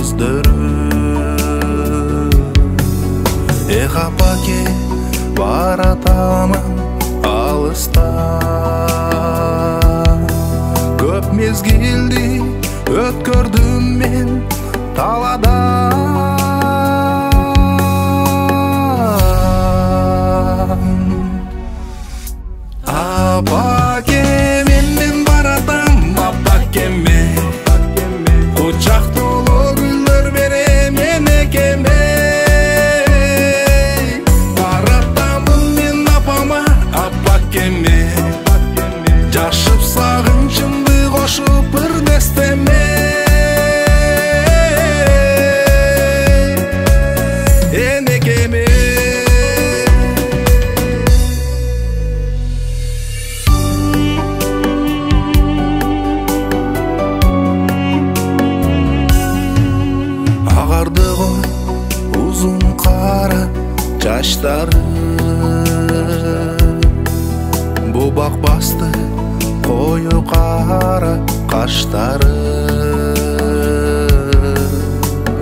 көздөрү. Эх апаке, баратамын алыста, көп мезгилди өткөрдүм мен талада. Апаке, менден баратам апакеме, кучак толо гүлдөр берем энекеме. Баратамын мен апама апакеме, жашып сагынчымды кошуп бир дестеме. Энекеме агарды ғой узун кара чачтары, бубак басты кою кара каштары.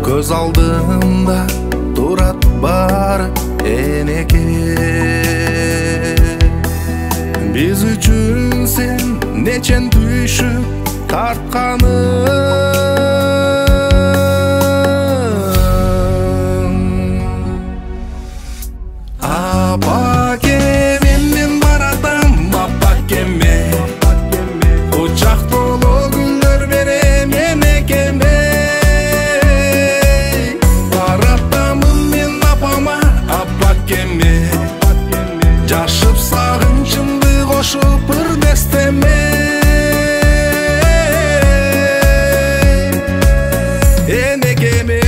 Көз алдымда турат бары энеке, биз үчүн сен нечен түйшүк тартканың. Апаке, менден баратам апакеме, кучак толо гүлдөр берем энекеме. Баратамын мен апама апакеме, жашып сагынчымды кошуп бир дестеме. Энекеме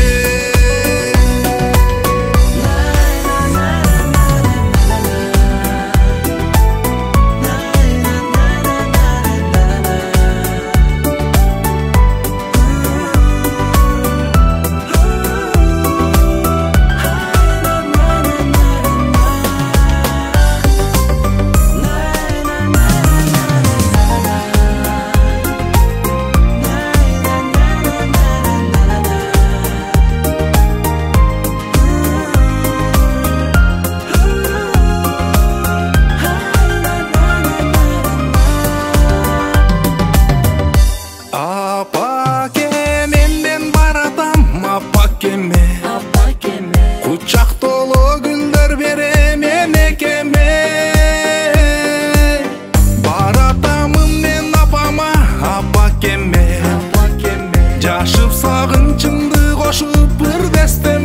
кучак толо гүлдөр берем энекеме. Баратамын мен апама апакеме, жашып сагынчымды кошуп бир десте.